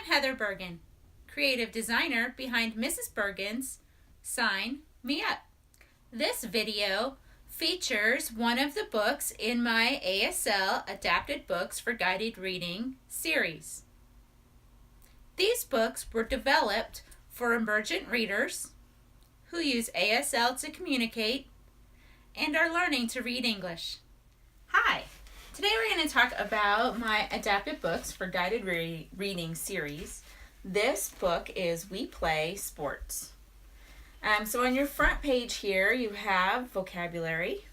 Heather Burgen, creative designer behind Mrs Burgen's Sign Me Up. This video features one of the books in my ASL Adapted Books for Guided Reading series. These books were developed for emergent readers who use ASL to communicate and are learning to read English. Hi! Today we're going to talk about my Adapted Books for Guided Reading series. This book is We Play Sports. So on your front page here you have vocabulary,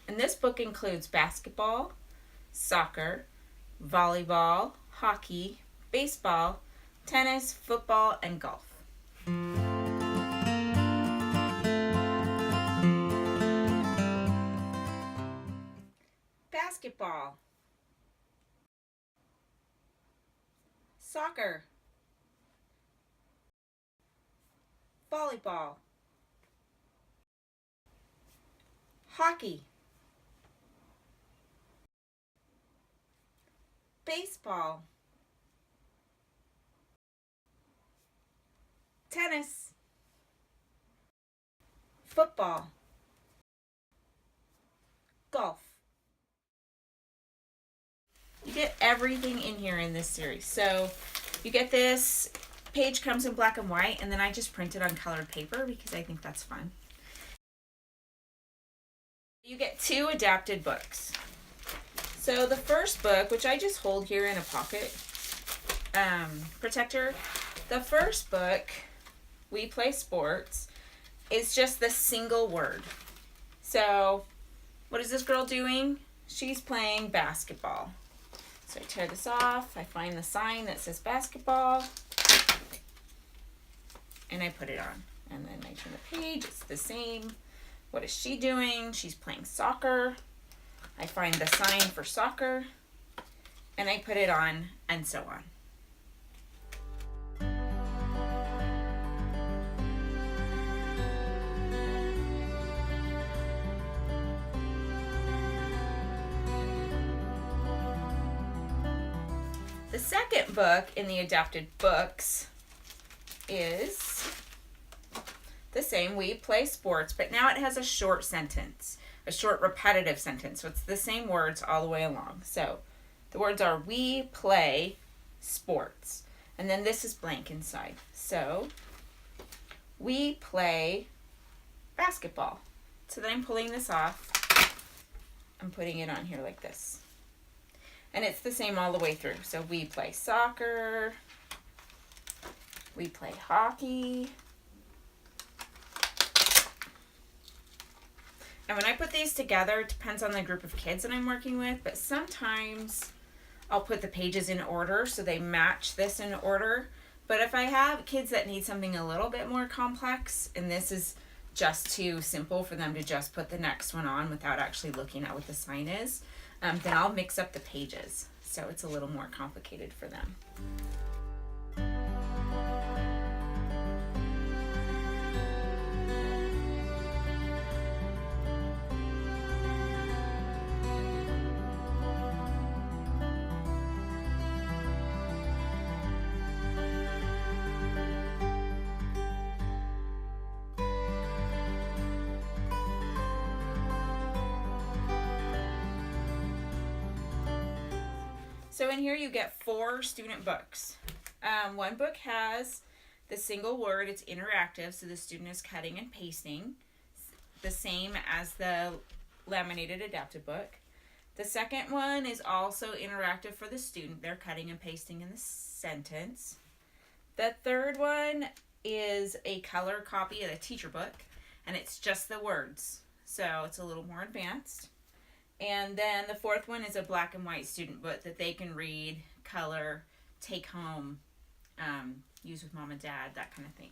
and this book includes basketball, soccer, volleyball, hockey, baseball, tennis, football, and golf. Basketball, soccer, volleyball, hockey, baseball, tennis, football, golf. You get everything in here in this series. So you get this page comes in black and white, and then I just printed on colored paper because I think that's fun. You get 2 adapted books. So the first book, which I just hold here in a pocket protector, the first book, We Play Sports, is just the single word. So what is this girl doing? She's playing basketball. So I tear this off, I find the sign that says basketball, and I put it on. And then I turn the page, it's the same. What is she doing? She's playing soccer. I find the sign for soccer, and I put it on, and so on. The second book in the adapted books is the same, We Play Sports, but now it has a short sentence, a short repetitive sentence. So it's the same words all the way along. So the words are we play sports, and then this is blank inside. So we play basketball. So then I'm pulling this off, I'm putting it on here like this. And it's the same all the way through. So we play soccer, we play hockey. And when I put these together, it depends on the group of kids that I'm working with, but sometimes I'll put the pages in order so they match this in order. But if I have kids that need something a little bit more complex, and this is just too simple for them to just put the next one on without actually looking at what the sign is, then I'll mix up the pages so it's a little more complicated for them. So in here you get 4 student books. One book has the single word, it's interactive, so the student is cutting and pasting, the same as the laminated adapted book. The second one is also interactive for the student, they're cutting and pasting in the sentence. The third one is a color copy of the teacher book, and it's just the words, so it's a little more advanced. And then the fourth one is a black and white student book that they can read, color, take home, use with mom and dad, that kind of thing.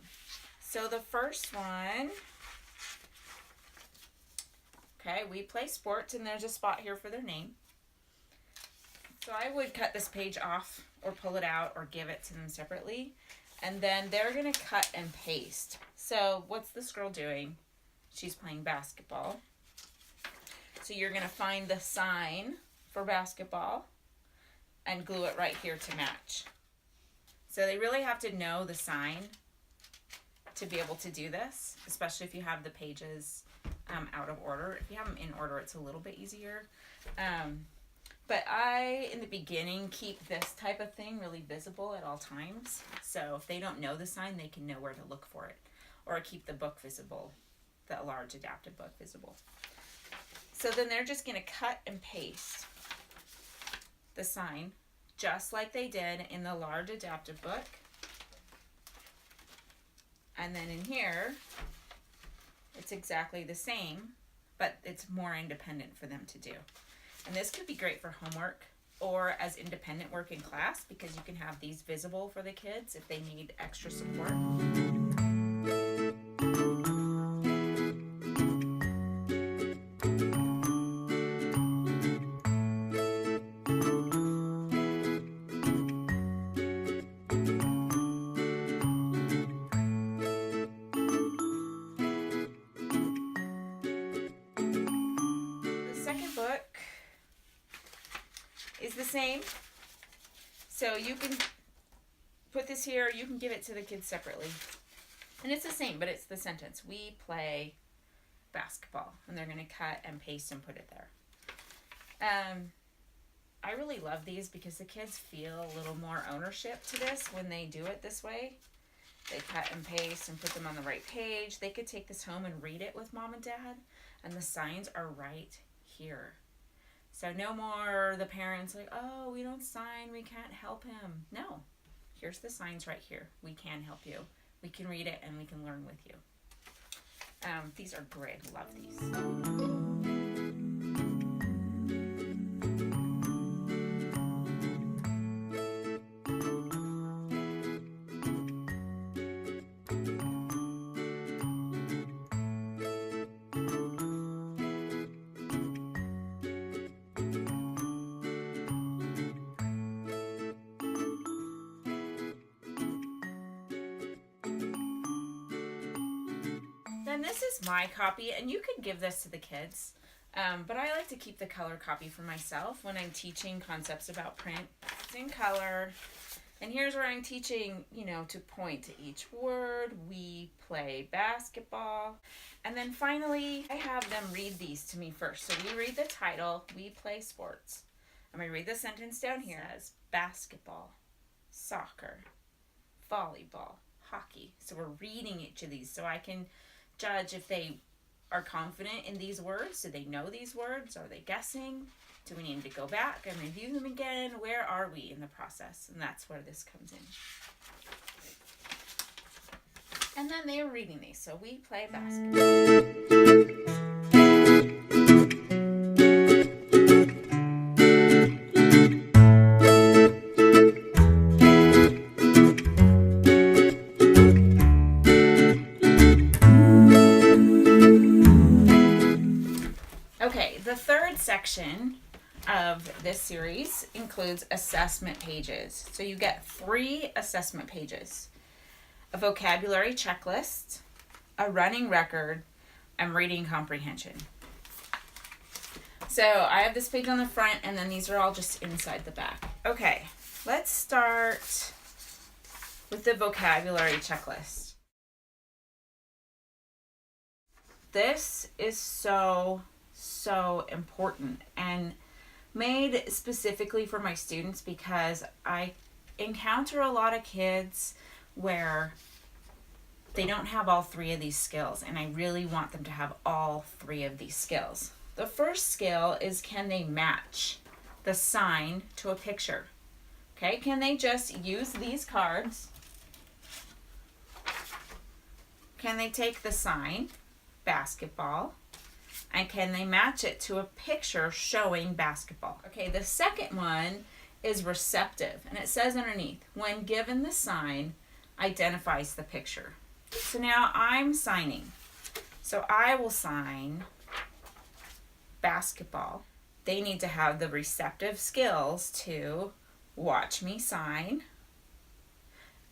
So the first one, okay, We Play Sports, and there's a spot here for their name. So I would cut this page off or pull it out or give it to them separately. And then they're going to cut and paste. So what's this girl doing? She's playing basketball. So you're going to find the sign for basketball and glue it right here to match. So they really have to know the sign to be able to do this, especially if you have the pages out of order. If you have them in order, it's a little bit easier. But I, in the beginning, keep this type of thing really visible at all times. So if they don't know the sign, they can know where to look for it. Or keep the book visible, the large adapted book visible. So then they're just going to cut and paste the sign, just like they did in the large adapted book. And then in here, it's exactly the same, but it's more independent for them to do. And this could be great for homework or as independent work in class, because you can have these visible for the kids if they need extra support. Is the same. So you can put this here, you can give it to the kids separately. And it's the same, but it's the sentence. We play basketball. And they're going to cut and paste and put it there. I really love these because the kids feel a little more ownership to this when they do it this way. They cut and paste and put them on the right page. They could take this home and read it with mom and dad. And the signs are right here. So no more the parents like, oh, we don't sign, we can't help him. No, here's the signs right here. We can help you. We can read it and we can learn with you. These are great. I love these. Then this is my copy, and you can give this to the kids, but I like to keep the color copy for myself when I'm teaching concepts about print. It's in color, and here's where I'm teaching, to point to each word. We play basketball. And then finally, I have them read these to me first. So we read the title, We Play Sports. And we read the sentence down here as basketball, soccer, volleyball, hockey. So we're reading each of these so I can judge if they are confident in these words. Do they know these words? Are they guessing? Do we need to go back and review them again? Where are we in the process? And that's where this comes in. And then they are reading these. So we play basketball. Okay, the third section of this series includes assessment pages. So you get 3 assessment pages: a vocabulary checklist, a running record, and reading comprehension. So I have this page on the front, and then these are all just inside the back. Okay, let's start with the vocabulary checklist. This is so important and made specifically for my students because I encounter a lot of kids where they don't have all 3 of these skills, and I really want them to have all 3 of these skills. The first skill is, can they match the sign to a picture? Okay, can they just use these cards? Can they take the sign, basketball, and can they match it to a picture showing basketball? Okay, the second one is receptive, and it says underneath, when given the sign, identifies the picture. So now I'm signing. So I will sign basketball. They need to have the receptive skills to watch me sign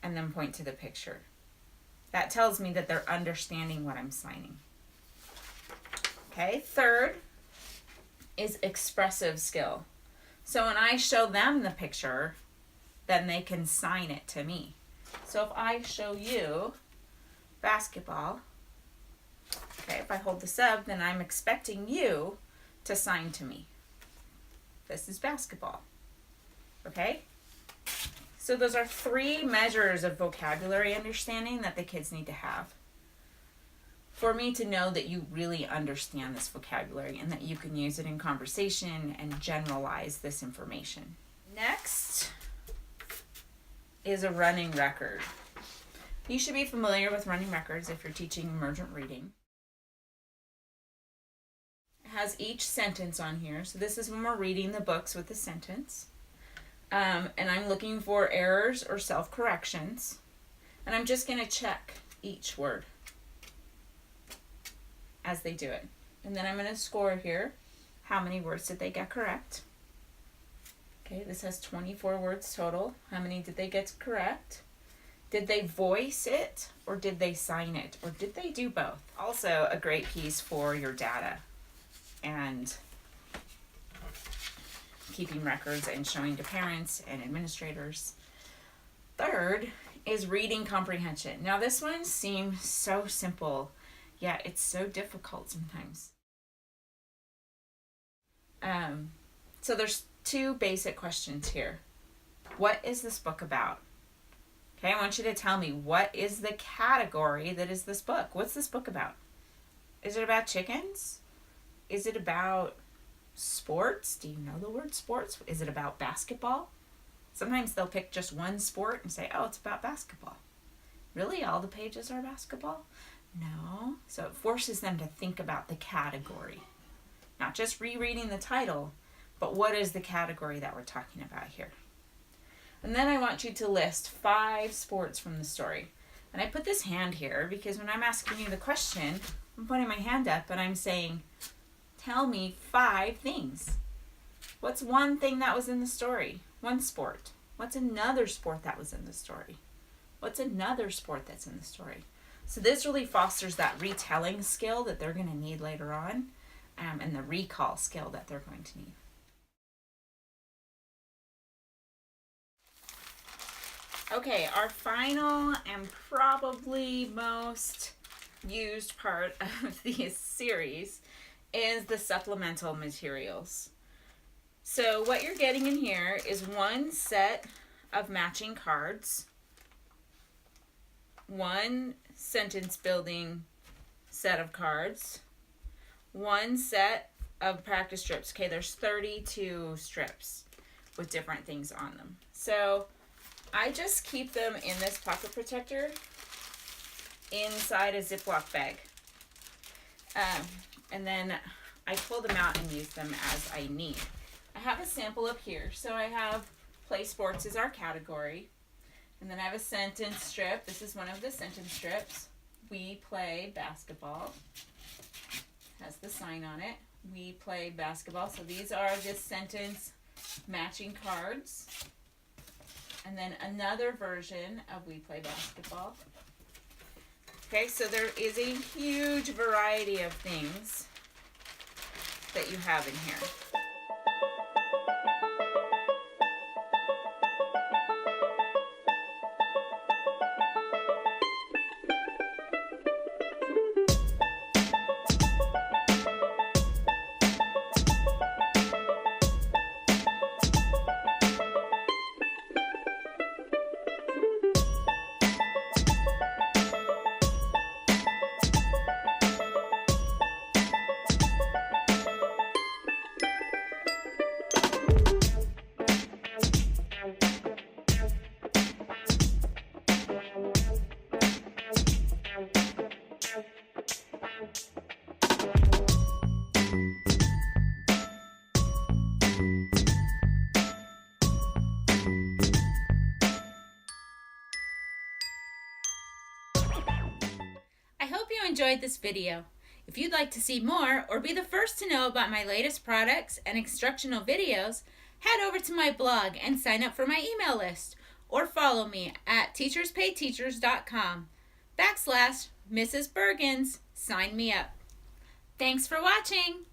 and then point to the picture. That tells me that they're understanding what I'm signing. Okay, third is expressive skill. So when I show them the picture, then they can sign it to me. So if I show you basketball, okay, if I hold this up, then I'm expecting you to sign to me. This is basketball, okay? So those are 3 measures of vocabulary understanding that the kids need to have for me to know that you really understand this vocabulary and that you can use it in conversation and generalize this information. Next is a running record. You should be familiar with running records if you're teaching emergent reading. It has each sentence on here. So this is when we're reading the books with the sentence. And I'm looking for errors or self-corrections. And I'm just going to check each word as they do it. And then I'm going to score here. How many words did they get correct? Okay, this has 24 words total. How many did they get correct? Did they voice it or did they sign it? Or did they do both? Also a great piece for your data and keeping records and showing to parents and administrators. Third is reading comprehension. Now this one seems so simple, yet it's so difficult sometimes. So there's 2 basic questions here. What is this book about? Okay, I want you to tell me, what is the category that is this book? What's this book about? Is it about chickens? Is it about sports? Do you know the word sports? Is it about basketball? Sometimes they'll pick just one sport and say, oh, it's about basketball. Really? All the pages are basketball? No. So it forces them to think about the category. Not just rereading the title, but what is the category that we're talking about here? And then I want you to list 5 sports from the story. And I put this hand here because when I'm asking you the question, I'm putting my hand up and I'm saying, tell me 5 things. What's one thing that was in the story? One sport. What's another sport that was in the story? What's another sport that's in the story? So this really fosters that retelling skill that they're going to need later on, and the recall skill that they're going to need. Okay, our final and probably most used part of this series is the supplemental materials. So what you're getting in here is 1 set of matching cards, 1 sentence building set of cards, 1 set of practice strips. Okay, there's 32 strips with different things on them. So I just keep them in this pocket protector inside a Ziploc bag. And then I pull them out and use them as I need. I have a sample up here. So I have play sports is our category. And then I have a sentence strip. This is one of the sentence strips. We play basketball. Has the sign on it. We play basketball. So these are the sentence matching cards. And then another version of we play basketball. Okay, so there is a huge variety of things that you have in here. I hope you enjoyed this video. If you'd like to see more or be the first to know about my latest products and instructional videos, head over to my blog and sign up for my email list or follow me at teacherspayteachers.com/Mrs Burgen's. Sign me up. Thanks for watching.